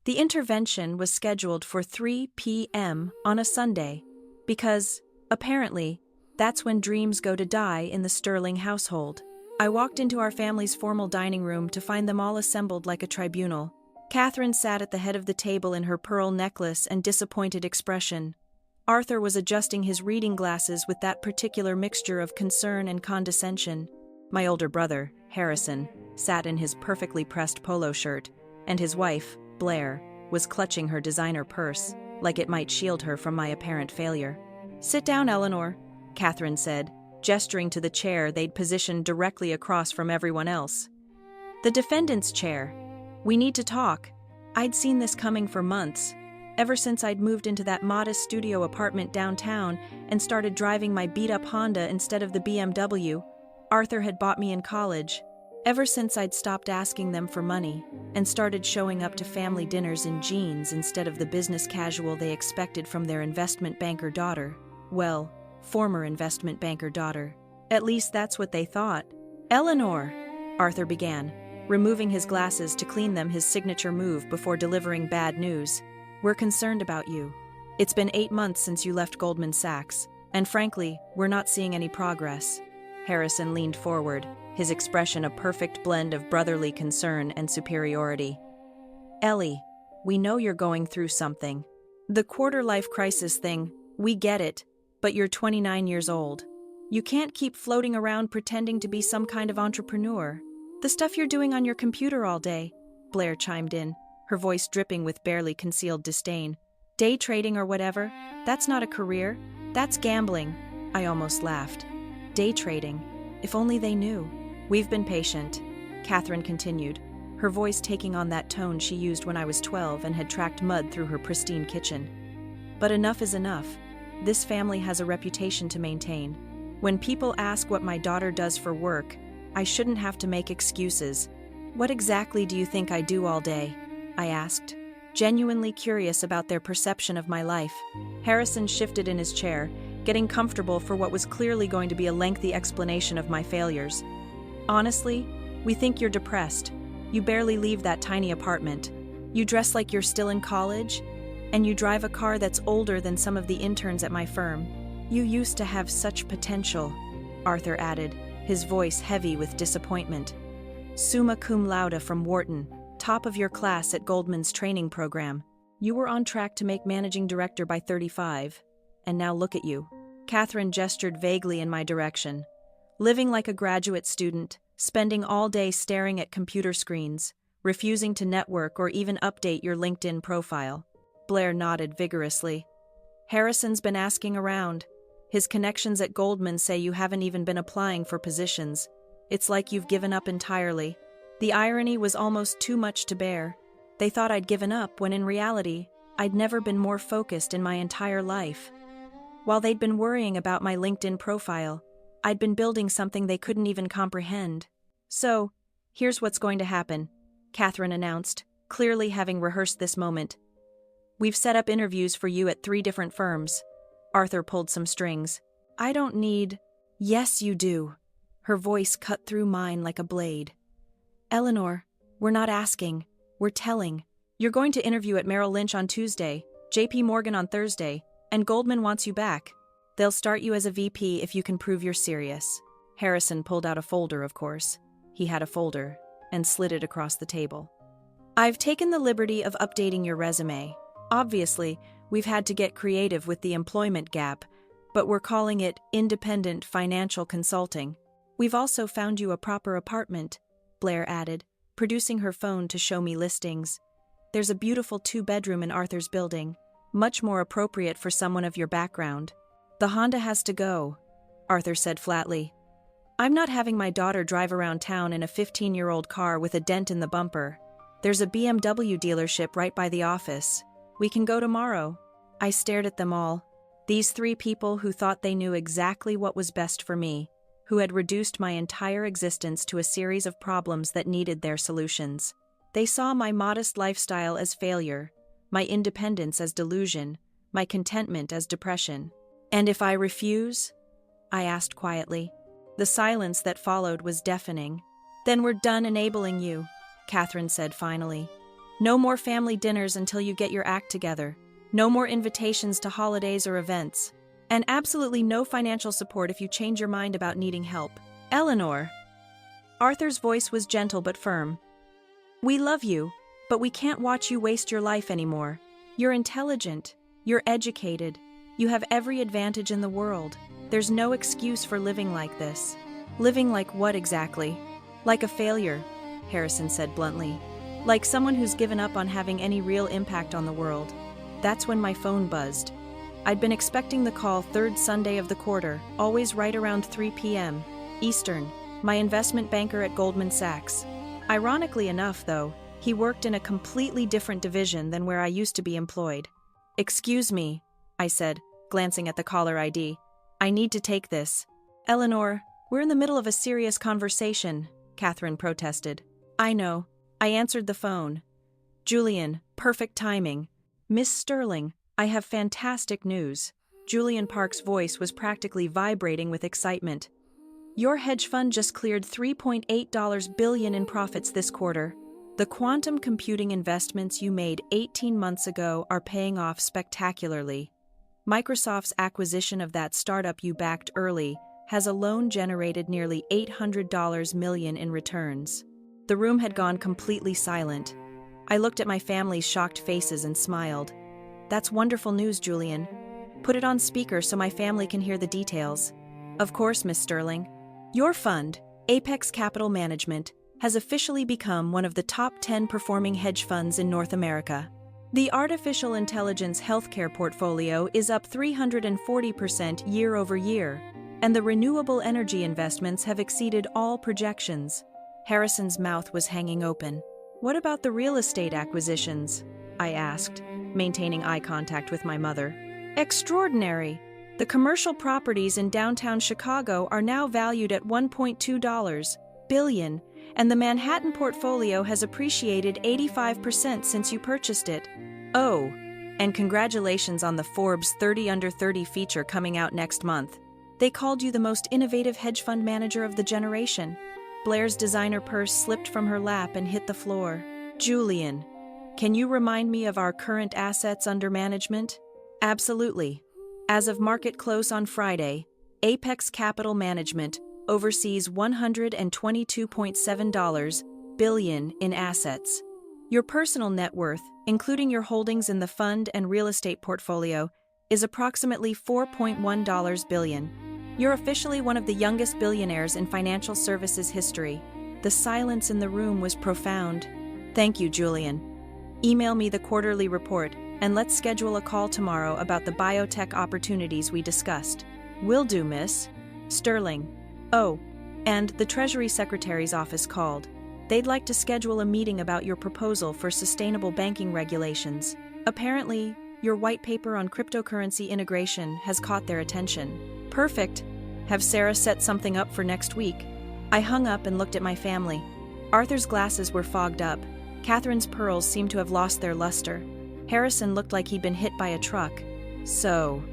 The intervention was scheduled for 3 p.m. on a Sunday, because, apparently, that's when dreams go to die in the Sterling household. I walked into our family's formal dining room to find them all assembled like a tribunal. Catherine sat at the head of the table in her pearl necklace and disappointed expression. Arthur was adjusting his reading glasses with that particular mixture of concern and condescension. My older brother, Harrison, sat in his perfectly pressed polo shirt, and his wife, Blair, was clutching her designer purse, like it might shield her from my apparent failure. "Sit down, Eleanor," Catherine said, gesturing to the chair they'd positioned directly across from everyone else. "The defendant's chair. We need to talk." I'd seen this coming for months, ever since I'd moved into that modest studio apartment downtown and started driving my beat-up Honda instead of the BMW Arthur had bought me in college. Ever since I'd stopped asking them for money and started showing up to family dinners in jeans instead of the business casual they expected from their investment banker daughter. Well, former investment banker daughter. At least that's what they thought. "Eleanor," Arthur began, removing his glasses to clean them, his signature move before delivering bad news. "We're concerned about you. It's been 8 months since you left Goldman Sachs, and frankly, we're not seeing any progress." Harrison leaned forward, his expression a perfect blend of brotherly concern and superiority. "Ellie, we know you're going through something. The quarter-life crisis thing, we get it, but you're 29 years old. You can't keep floating around pretending to be some kind of entrepreneur. The stuff you're doing on your computer all day," Blair chimed in, her voice dripping with barely concealed disdain. "Day trading or whatever, that's not a career, that's gambling." I almost laughed. Day trading. If only they knew. "We've been patient," Catherine continued, her voice taking on that tone she used when I was 12 and had tracked mud through her pristine kitchen. "But enough is enough. This family has a reputation to maintain. When people ask what my daughter does for work, I shouldn't have to make excuses." "What exactly do you think I do all day?" I asked, genuinely curious about their perception of my life. Harrison shifted in his chair, getting comfortable for what was clearly going to be a lengthy explanation of my failures. "Honestly, we think you're depressed. You barely leave that tiny apartment. You dress like you're still in college, and you drive a car that's older than some of the interns at my firm. You used to have such potential," Arthur added, his voice heavy with disappointment. "Summa cum laude from Wharton, top of your class at Goldman's training program. You were on track to make managing director by 35, and now look at you." Catherine gestured vaguely in my direction. "Living like a graduate student, spending all day staring at computer screens, refusing to network or even update your LinkedIn profile." Blair nodded vigorously. "Harrison's been asking around. His connections at Goldman say you haven't even been applying for positions. It's like you've given up entirely." The irony was almost too much to bear. They thought I'd given up when in reality, I'd never been more focused in my entire life. While they'd been worrying about my LinkedIn profile, I'd been building something they couldn't even comprehend. "So, here's what's going to happen," Catherine announced, clearly having rehearsed this moment. "We've set up interviews for you at 3 different firms." Arthur pulled some strings. "I don't need—" "Yes, you do." Her voice cut through mine like a blade. "Eleanor, we're not asking, we're telling. You're going to interview at Merrill Lynch on Tuesday, JP Morgan on Thursday, and Goldman wants you back. They'll start you as a VP if you can prove you're serious." Harrison pulled out a folder, of course. He had a folder, and slid it across the table. "I've taken the liberty of updating your resume. Obviously, we've had to get creative with the employment gap, but we're calling it independent financial consulting. We've also found you a proper apartment," Blair added, producing her phone to show me listings. "There's a beautiful 2-bedroom in Arthur's building, much more appropriate for someone of your background." "The Honda has to go," Arthur said flatly. "I'm not having my daughter drive around town in a 15-year-old car with a dent in the bumper. There's a BMW dealership right by the office. We can go tomorrow." I stared at them all. These 3 people who thought they knew exactly what was best for me, who had reduced my entire existence to a series of problems that needed their solutions. They saw my modest lifestyle as failure, my independence as delusion, my contentment as depression. "And if I refuse?" I asked quietly. The silence that followed was deafening. "Then we're done enabling you," Catherine said finally. No more family dinners until you get your act together. No more invitations to holidays or events. And absolutely no financial support if you change your mind about needing help. Eleanor. Arthur's voice was gentle but firm. We love you, but we can't watch you waste your life anymore. You're intelligent. You're educated. You have every advantage in the world. There's no excuse for living like this. Living like what exactly? Like a failure, Harrison said bluntly. Like someone who's given up on having any real impact on the world. That's when my phone buzzed. I'd been expecting the call third Sunday of the quarter, always right around 3 p.m. Eastern, my investment banker at Goldman Sachs. Ironically enough, though, he worked in a completely different division than where I used to be employed. Excuse me, I said, glancing at the caller ID. I need to take this. Eleanor, we're in the middle of a serious conversation, Catherine protested. I know. I answered the phone. Julian, perfect timing. Miss Sterling, I have fantastic news. Julian Park's voice was practically vibrating with excitement. Your hedge fund just cleared $3.8 billion in profits this quarter. The quantum computing investments you made 18 months ago are paying off spectacularly. Microsoft's acquisition of that startup you backed early has alone generated nearly $800 million in returns. The room had gone completely silent. I looked at my family's shocked faces and smiled. That's wonderful news, Julian. Put it on speaker so my family can hear the details. Of course, Miss Sterling. Your fund, Apex Capital Management, has officially become one of the top 10 performing hedge funds in North America. The artificial intelligence healthcare portfolio is up 340% year over year, and the renewable energy investments have exceeded all projections. Harrison's mouth was hanging open. What about the real estate acquisitions? I asked, maintaining eye contact with my mother. Extraordinary! The commercial properties in downtown Chicago are now valued at $1.2 billion, and the Manhattan portfolio has appreciated 85% since you purchased it. Oh, and congratulations on the Forbes 30 Under 30 feature coming out next month. They called you the most innovative hedge fund manager of the generation. Blair's designer purse slipped from her lap and hit the floor. Julian, can you remind me of our current assets under management? Absolutely. As of market close on Friday, Apex Capital Management oversees $122.7 billion in assets. Your personal net worth, including your holdings in the fund and real estate portfolio, is approximately $4.1 billion. You're officially one of the youngest billionaires in financial services history. The silence in the room was profound. Thank you, Julian. Email me the quarterly report, and let's schedule a call tomorrow about the biotech opportunities we discussed. Will do, Miss Sterling. Oh, and the Treasury Secretary's office called. They'd like to schedule a meeting about your proposal for sustainable banking regulations. Apparently, your white paper on cryptocurrency integration has caught their attention. Perfect. Have Sarah set something up for next week? I hung up and looked at my family. Arthur's glasses were fogged up. Catherine's pearls seemed to have lost their luster. Harrison looked like he'd been hit by a truck. So,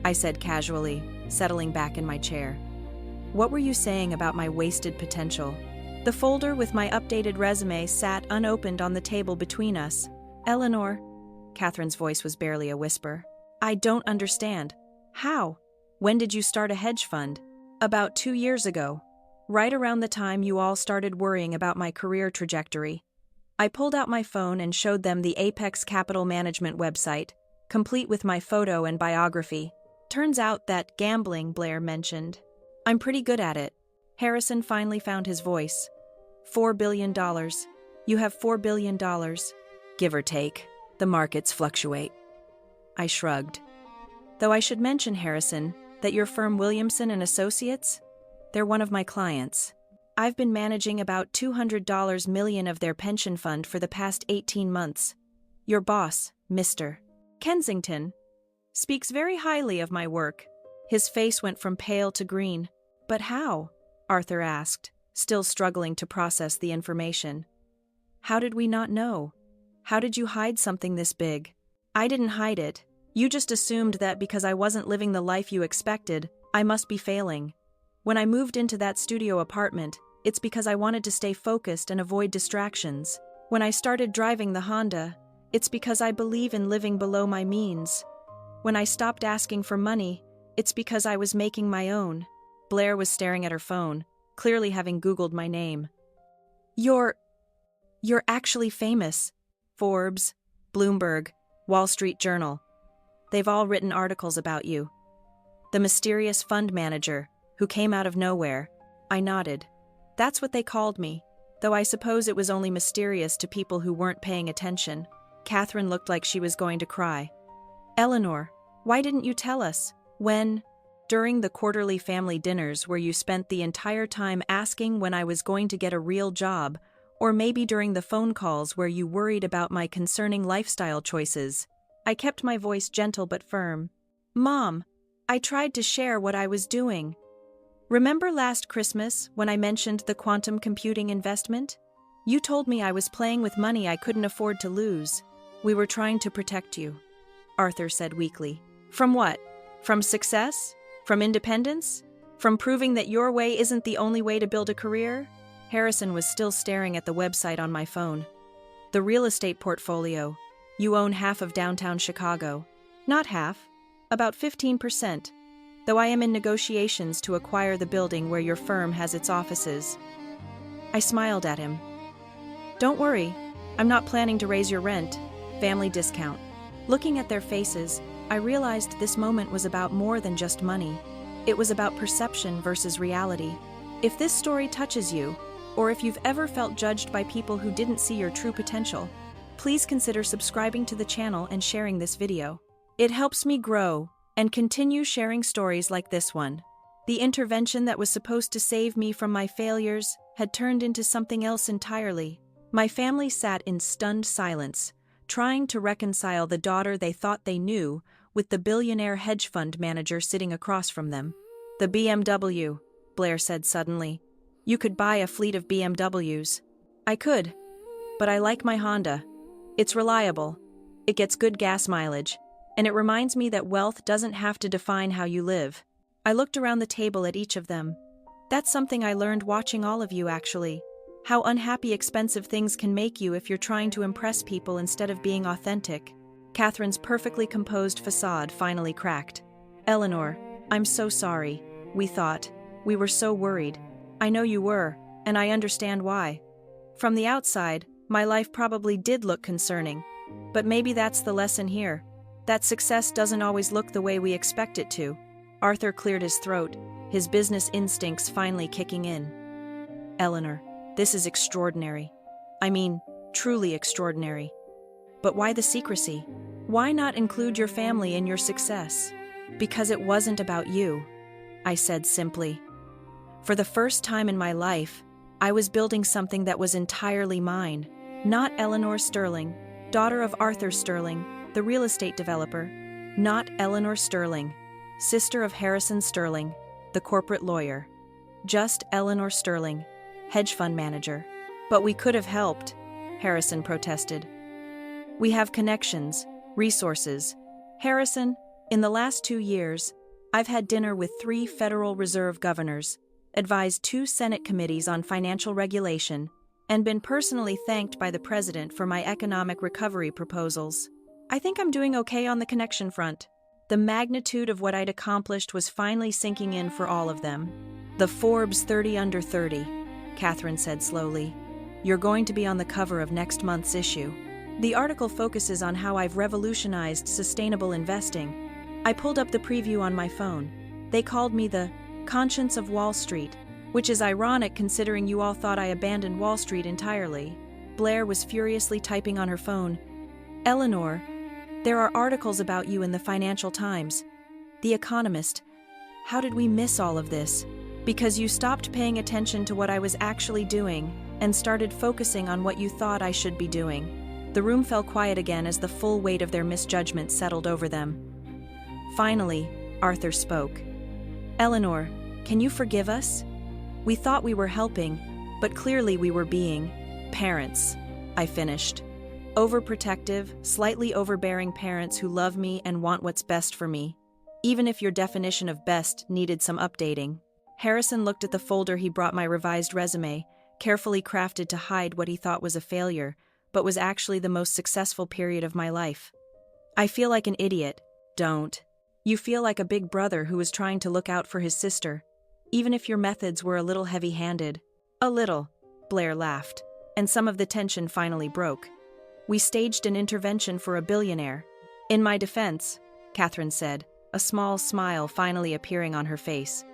I said casually, settling back in my chair. What were you saying about my wasted potential? The folder with my updated resume sat unopened on the table between us. Eleanor, Catherine's voice was barely a whisper. I don't understand. How? When did you start a hedge fund? About 2 years ago. Right around the time you all started worrying about my career trajectory. I pulled out my phone and showed them the Apex Capital Management website, complete with my photo and biography. Turns out that gambling Blair mentioned. I'm pretty good at it. Harrison finally found his voice. $4 billion. You have $4 billion. Give or take. The markets fluctuate. I shrugged. Though I should mention, Harrison, that your firm Williamson & Associates? They're one of my clients. I've been managing about $200 million of their pension fund for the past 18 months. Your boss, Mr. Kensington, speaks very highly of my work. His face went from pale to green. But how? Arthur asked, still struggling to process the information. How did we not know? How did you hide something this big? I didn't hide it. You just assumed that because I wasn't living the life you expected, I must be failing. When I moved into that studio apartment, it's because I wanted to stay focused and avoid distractions. When I started driving the Honda, it's because I believe in living below my means. When I stopped asking for money, it's because I was making my own. Blair was staring at her phone, clearly having Googled my name. You're actually famous. Forbes, Bloomberg, Wall Street Journal. They've all written articles about you. The mysterious fund manager, who came out of nowhere. I nodded. That's what they called me, though I suppose it was only mysterious to people who weren't paying attention. Catherine looked like she was going to cry. Eleanor, why didn't you tell us? When? During the quarterly family dinners where you spent the entire time asking when I was going to get a real job, or maybe during the phone calls where you worried about my concerning lifestyle choices. I kept my voice gentle but firm. Mom, I tried to share what I was doing. Remember last Christmas when I mentioned the quantum computing investment? You told me I was playing with money I couldn't afford to lose. We were trying to protect you, Arthur said weakly. From what? From success? From independence? From proving that your way isn't the only way to build a career? Harrison was still staring at the website on my phone. The real estate portfolio. You own half of downtown Chicago. Not half, about 15%, though I am in negotiations to acquire the building where your firm has its offices. I smiled at him. Don't worry, I'm not planning to raise your rent. Family discount. Looking at their faces, I realized this moment was about more than just money. It was about perception versus reality. If this story touches you, or if you've ever felt judged by people who didn't see your true potential, please consider subscribing to the channel and sharing this video. It helps me grow and continue sharing stories like this one. The intervention that was supposed to save me from my failures had turned into something else entirely. My family sat in stunned silence, trying to reconcile the daughter they thought they knew with the billionaire hedge fund manager sitting across from them. The BMW, Blair said suddenly. You could buy a fleet of BMWs. I could, but I like my Honda. It's reliable, it gets good gas mileage, and it reminds me that wealth doesn't have to define how you live. I looked around the table at each of them. That's something I learned watching all of you actually. How unhappy expensive things can make you if you're trying to impress people instead of being authentic. Catherine's perfectly composed facade finally cracked. Eleanor, I'm so sorry. We thought. We were so worried. I know you were, and I understand why. From the outside, my life probably did look concerning. But maybe that's the lesson here. That success doesn't always look the way we expect it to. Arthur cleared his throat, his business instincts finally kicking in. Eleanor, this is extraordinary. I mean, truly extraordinary. But why the secrecy? Why not include your family in your success? Because it wasn't about you, I said simply. For the first time in my life, I was building something that was entirely mine. Not Eleanor Sterling, daughter of Arthur Sterling, the real estate developer. Not Eleanor Sterling, sister of Harrison Sterling, the corporate lawyer. Just Eleanor Sterling, hedge fund manager. But we could have helped, Harrison protested. We have connections, resources. Harrison, in the last 2 years, I've had dinner with 3 Federal Reserve governors, advised 2 Senate committees on financial regulation, and been personally thanked by the president for my economic recovery proposals. I think I'm doing okay on the connection front. The magnitude of what I'd accomplished was finally sinking in for all of them. The Forbes 30 Under 30, Catherine said slowly. You're going to be on the cover of next month's issue. The article focuses on how I've revolutionized sustainable investing. I pulled up the preview on my phone. They called me the Conscience of Wall Street, which is ironic considering you all thought I abandoned Wall Street entirely. Blair was furiously typing on her phone. Eleanor, there are articles about you in the Financial Times. The Economist. How did we miss all of this? Because you stopped paying attention to what I was actually doing and started focusing on what you thought I should be doing. The room fell quiet again as the full weight of their misjudgment settled over them. Finally, Arthur spoke. Eleanor, can you forgive us? We thought we were helping, but clearly we were being parents, I finished. Overprotective, slightly overbearing parents who love me and want what's best for me, even if your definition of best needed some updating. Harrison looked at the folder he brought my revised resume, carefully crafted to hide what he thought was a failure, but was actually the most successful period of my life. I feel like an idiot. Don't. You feel like a big brother who was trying to look out for his sister, even if your methods were a little heavy-handed. A little, Blair laughed, and some of the tension finally broke. We staged an intervention for a billionaire. In my defense, Catherine said, a small smile finally appearing on her face.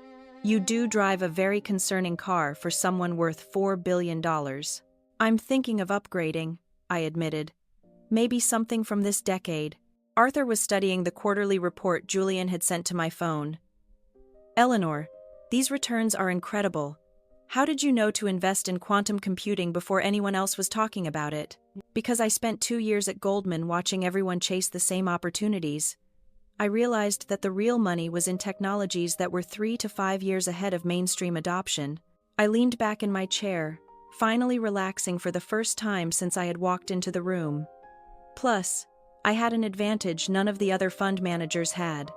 You do drive a very concerning car for someone worth $4 billion. I'm thinking of upgrading, I admitted. Maybe something from this decade. Arthur was studying the quarterly report Julian had sent to my phone. Eleanor, these returns are incredible. How did you know to invest in quantum computing before anyone else was talking about it? Because I spent 2 years at Goldman watching everyone chase the same opportunities. I realized that the real money was in technologies that were 3 to 5 years ahead of mainstream adoption. I leaned back in my chair, finally relaxing for the first time since I had walked into the room. Plus, I had an advantage none of the other fund managers had.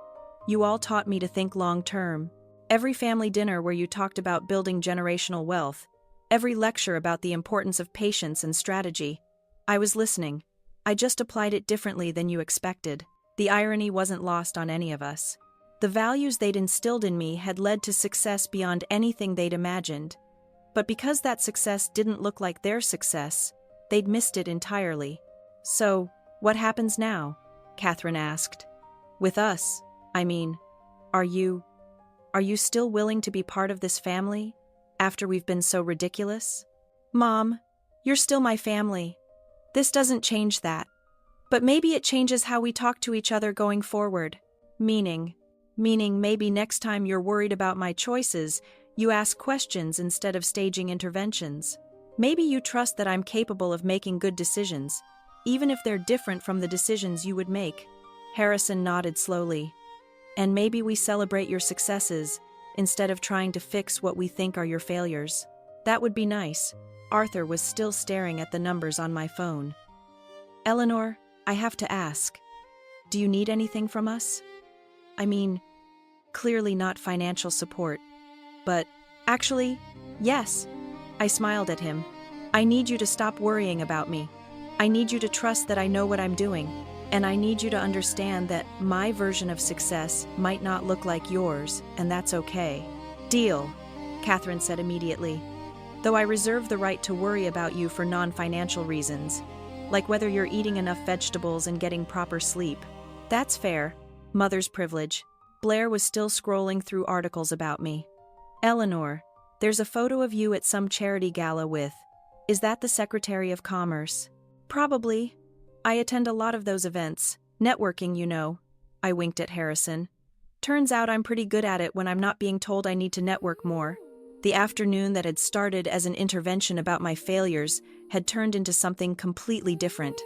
You all taught me to think long-term. Every family dinner where you talked about building generational wealth, every lecture about the importance of patience and strategy. I was listening. I just applied it differently than you expected. The irony wasn't lost on any of us. The values they'd instilled in me had led to success beyond anything they'd imagined. But because that success didn't look like their success, they'd missed it entirely. So, what happens now? Catherine asked. With us, I mean, are you still willing to be part of this family, after we've been so ridiculous? Mom, you're still my family. This doesn't change that. But maybe it changes how we talk to each other going forward. Meaning maybe next time you're worried about my choices, you ask questions instead of staging interventions. Maybe you trust that I'm capable of making good decisions, even if they're different from the decisions you would make. Harrison nodded slowly. And maybe we celebrate your successes, instead of trying to fix what we think are your failures. That would be nice. Arthur was still staring at the numbers on my phone. Eleanor, I have to ask. Do you need anything from us? I mean, clearly not financial support. But, actually, yes. I smiled at him. I need you to stop worrying about me. I need you to trust that I know what I'm doing. And I need you to understand that my version of success might not look like yours, and that's okay. Deal, Catherine said immediately. Though I reserve the right to worry about you for non-financial reasons, like whether you're eating enough vegetables and getting proper sleep. That's fair. Mother's privilege. Blair was still scrolling through articles about me. Eleanor, there's a photo of you at some charity gala with. Is that the Secretary of Commerce? Probably. I attend a lot of those events. Networking, you know. I winked at Harrison. Turns out I'm pretty good at it when I'm not being told I need to network more. The afternoon that had started as an intervention about my failures had turned into something completely different.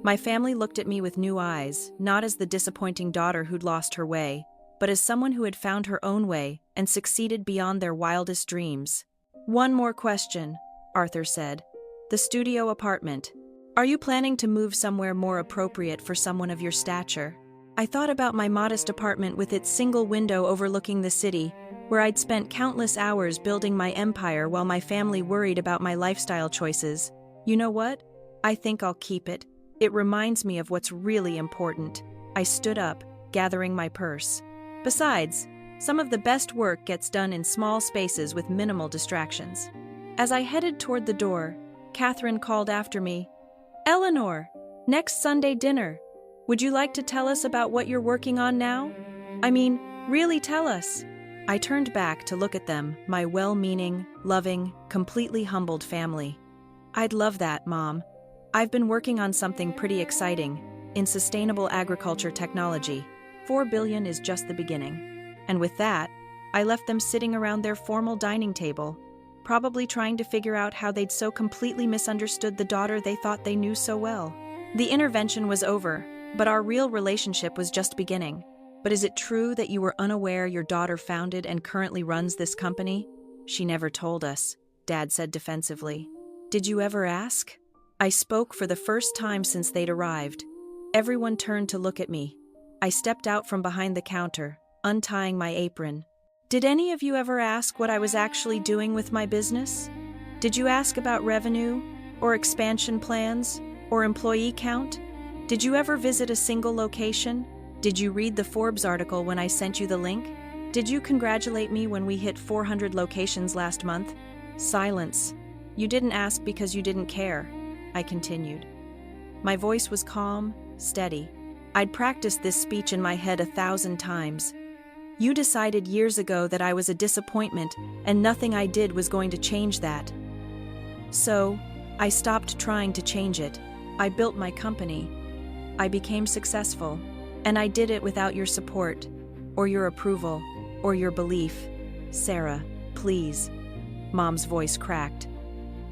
My family looked at me with new eyes, not as the disappointing daughter who'd lost her way, but as someone who had found her own way and succeeded beyond their wildest dreams. One more question, Arthur said. The studio apartment. Are you planning to move somewhere more appropriate for someone of your stature? I thought about my modest apartment with its single window overlooking the city, where I'd spent countless hours building my empire while my family worried about my lifestyle choices. You know what? I think I'll keep it. It reminds me of what's really important. I stood up, gathering my purse. Besides, some of the best work gets done in small spaces with minimal distractions. As I headed toward the door, Catherine called after me. Eleanor, next Sunday dinner. Would you like to tell us about what you're working on now? I mean, really tell us. I turned back to look at them, my well-meaning, loving, completely humbled family. I'd love that, Mom. I've been working on something pretty exciting, in sustainable agriculture technology. $4 billion is just the beginning. And with that, I left them sitting around their formal dining table, probably trying to figure out how they'd so completely misunderstood the daughter they thought they knew so well. The intervention was over, but our real relationship was just beginning. But is it true that you were unaware your daughter founded and currently runs this company? She never told us, Dad said defensively. Did you ever ask? I spoke for the first time since they'd arrived. Everyone turned to look at me. I stepped out from behind the counter, untying my apron. Did any of you ever ask what I was actually doing with my business? Did you ask about revenue or expansion plans? Or employee count? Did you ever visit a single location? Did you read the Forbes article when I sent you the link? Did you congratulate me when we hit 400 locations last month? Silence. You didn't ask because you didn't care, I continued. My voice was calm, steady. I'd practiced this speech in my head 1,000 times. You decided years ago that I was a disappointment and nothing I did was going to change that. So, I stopped trying to change it. I built my company. I became successful. And I did it without your support, or your approval, or your belief. Sarah, please. Mom's voice cracked.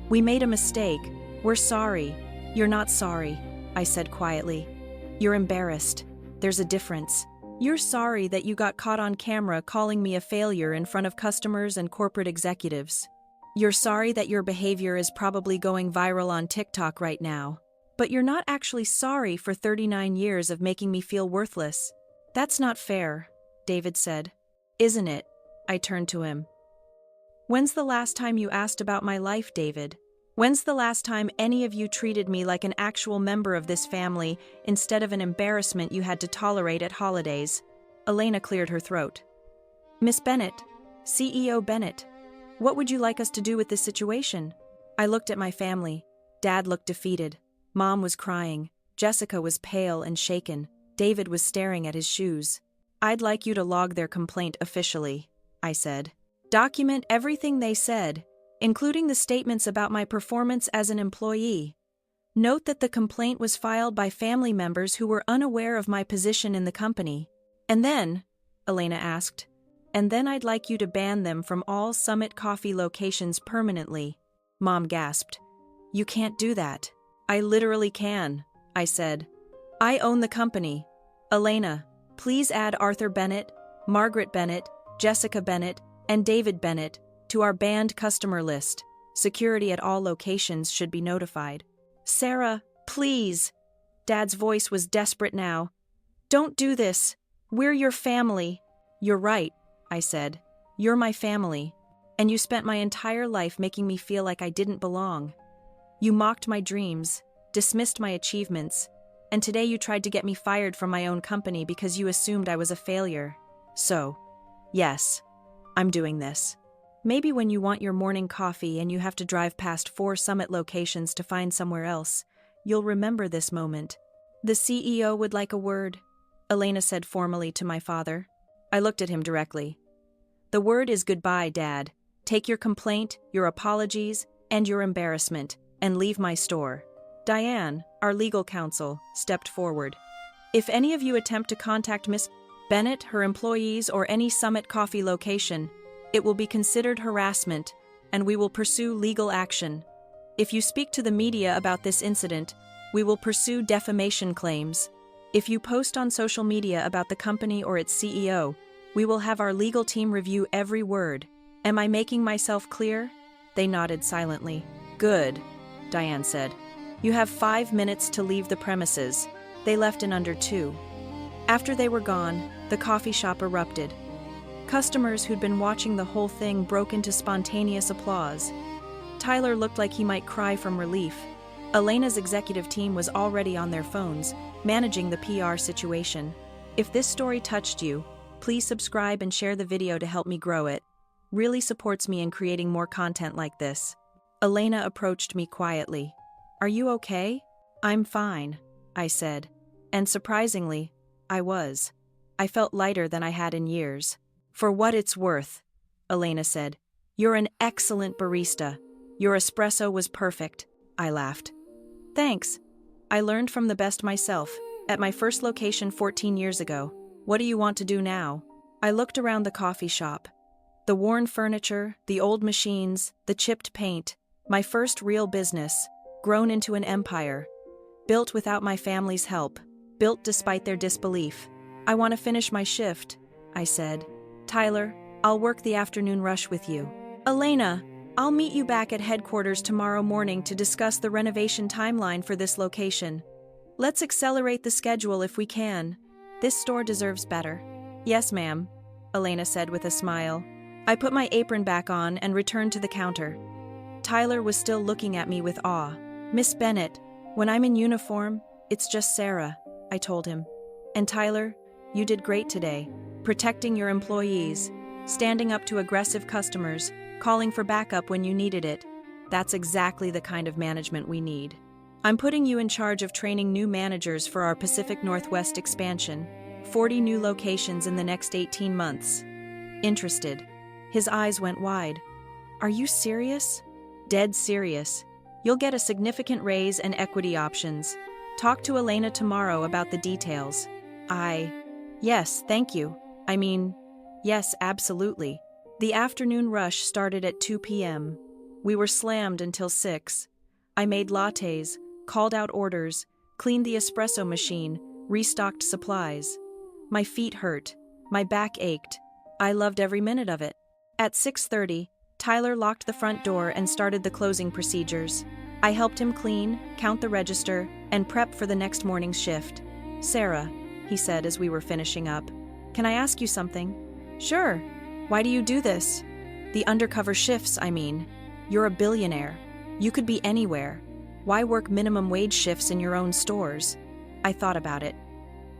We made a mistake. We're sorry. You're not sorry, I said quietly. You're embarrassed. There's a difference. You're sorry that you got caught on camera calling me a failure in front of customers and corporate executives. You're sorry that your behavior is probably going viral on TikTok right now. But you're not actually sorry for 39 years of making me feel worthless. That's not fair, David said. Isn't it? I turned to him. When's the last time you asked about my life, David? When's the last time any of you treated me like an actual member of this family instead of an embarrassment you had to tolerate at holidays? Elena cleared her throat. Miss Bennett, CEO Bennett, what would you like us to do with this situation? I looked at my family. Dad looked defeated. Mom was crying. Jessica was pale and shaken. David was staring at his shoes. I'd like you to log their complaint officially, I said. Document everything they said, including the statements about my performance as an employee. Note that the complaint was filed by family members who were unaware of my position in the company. And then, Elena asked, and then I'd like you to ban them from all Summit Coffee locations permanently. Mom gasped. You can't do that. I literally can, I said. I own the company. Elena, please add Arthur Bennett, Margaret Bennett, Jessica Bennett, and David Bennett to our banned customer list. Security at all locations should be notified. Sarah, please. Dad's voice was desperate now. Don't do this. We're your family. You're right, I said. You're my family. And you spent my entire life making me feel like I didn't belong. You mocked my dreams, dismissed my achievements, and today you tried to get me fired from my own company because you assumed I was a failure. So, yes, I'm doing this. Maybe when you want your morning coffee and you have to drive past 4 Summit locations to find somewhere else, you'll remember this moment. The CEO would like a word, Elena said formally to my father. I looked at him directly. The word is goodbye, Dad. Take your complaint, your apologies, and your embarrassment, and leave my store. Diane, our legal counsel, stepped forward. If any of you attempt to contact Miss Bennett, her employees, or any Summit Coffee location, it will be considered harassment, and we will pursue legal action. If you speak to the media about this incident, we will pursue defamation claims. If you post on social media about the company or its CEO, we will have our legal team review every word. Am I making myself clear? They nodded silently. Good, Diane said. You have 5 minutes to leave the premises. They left in under 2. After they were gone, the coffee shop erupted. Customers who'd been watching the whole thing broke into spontaneous applause. Tyler looked like he might cry from relief. Elena's executive team was already on their phones, managing the PR situation. If this story touched you, please subscribe and share the video to help me grow it. Really supports me in creating more content like this. Elena approached me quietly. Are you okay? I'm fine, I said. And surprisingly, I was. I felt lighter than I had in years. For what it's worth, Elena said. You're an excellent barista. Your espresso was perfect, I laughed. Thanks. I learned from the best myself, at my first location 14 years ago. What do you want to do now? I looked around the coffee shop. The worn furniture, the old machines, the chipped paint. My first real business, grown into an empire. Built without my family's help. Built despite their disbelief. I want to finish my shift, I said. Tyler, I'll work the afternoon rush with you. Elena, I'll meet you back at headquarters tomorrow morning to discuss the renovation timeline for this location. Let's accelerate the schedule if we can. This store deserves better. Yes, ma'am, Elena said with a smile. I put my apron back on and returned to the counter. Tyler was still looking at me with awe. Miss Bennett, When I'm in uniform, it's just Sarah, I told him. And Tyler, you did great today, protecting your employees, standing up to aggressive customers, calling for backup when you needed it. That's exactly the kind of management we need. I'm putting you in charge of training new managers for our Pacific Northwest expansion, 40 new locations in the next 18 months. Interested. His eyes went wide. Are you serious? Dead serious. You'll get a significant raise and equity options. Talk to Elena tomorrow about the details. Yes, thank you. Yes, absolutely. The afternoon rush started at 2 p.m. We were slammed until 6. I made lattes, called out orders, cleaned the espresso machine, restocked supplies. My feet hurt. My back ached. I loved every minute of it. At 6:30, Tyler locked the front door and started the closing procedures. I helped him clean, count the register, and prep for the next morning's shift. Sarah, he said as we were finishing up, can I ask you something? Sure. Why do you do this? The undercover shifts, You're a billionaire. You could be anywhere. Why work minimum wage shifts in your own stores? I thought about it.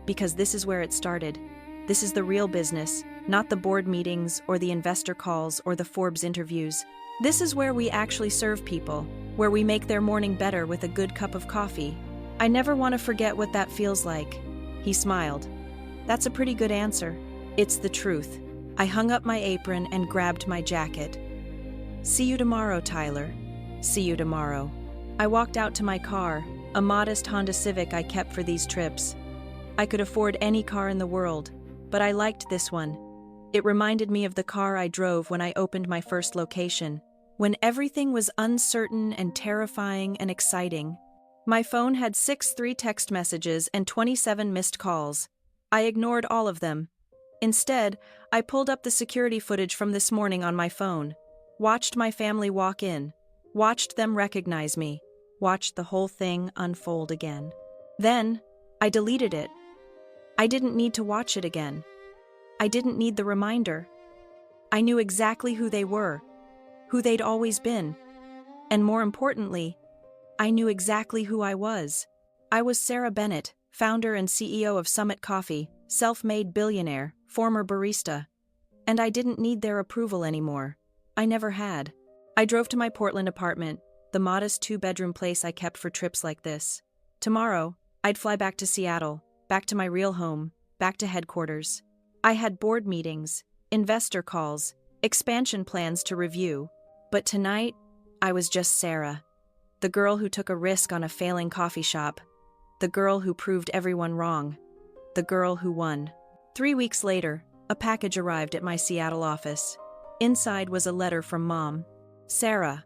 Because this is where it started. This is the real business, not the board meetings or the investor calls or the Forbes interviews. This is where we actually serve people, where we make their morning better with a good cup of coffee. I never want to forget what that feels like. He smiled. That's a pretty good answer. It's the truth. I hung up my apron and grabbed my jacket. See you tomorrow, Tyler. See you tomorrow. I walked out to my car, a modest Honda Civic I kept for these trips. I could afford any car in the world, but I liked this one. It reminded me of the car I drove when I opened my first location, when everything was uncertain and terrifying and exciting. My phone had 3 text messages and 27 missed calls. I ignored all of them. Instead, I pulled up the security footage from this morning on my phone, watched my family walk in, watched them recognize me, watched the whole thing unfold again. Then, I deleted it. I didn't need to watch it again. I didn't need the reminder. I knew exactly who they were, who they'd always been. And more importantly, I knew exactly who I was. I was Sarah Bennett, founder and CEO of Summit Coffee, self-made billionaire, former barista. And I didn't need their approval anymore. I never had. I drove to my Portland apartment, the modest 2-bedroom place I kept for trips like this. Tomorrow, I'd fly back to Seattle, back to my real home, back to headquarters. I had board meetings, investor calls, expansion plans to review. But tonight, I was just Sarah. The girl who took a risk on a failing coffee shop. The girl who proved everyone wrong. The girl who won. 3 weeks later, a package arrived at my Seattle office. Inside was a letter from Mom. Sarah,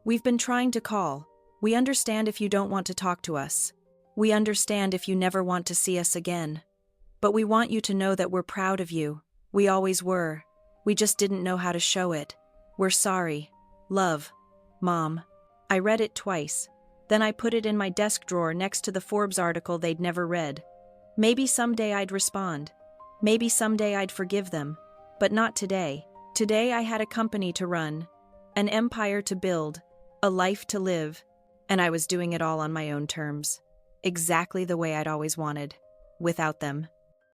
we've been trying to call. We understand if you don't want to talk to us. We understand if you never want to see us again. But we want you to know that we're proud of you. We always were. We just didn't know how to show it. We're sorry. Love. Mom. I read it twice. Then I put it in my desk drawer next to the Forbes article they'd never read. Maybe someday I'd respond. Maybe someday I'd forgive them. But not today. Today I had a company to run, an empire to build, a life to live, and I was doing it all on my own terms. Exactly the way I'd always wanted. Without them.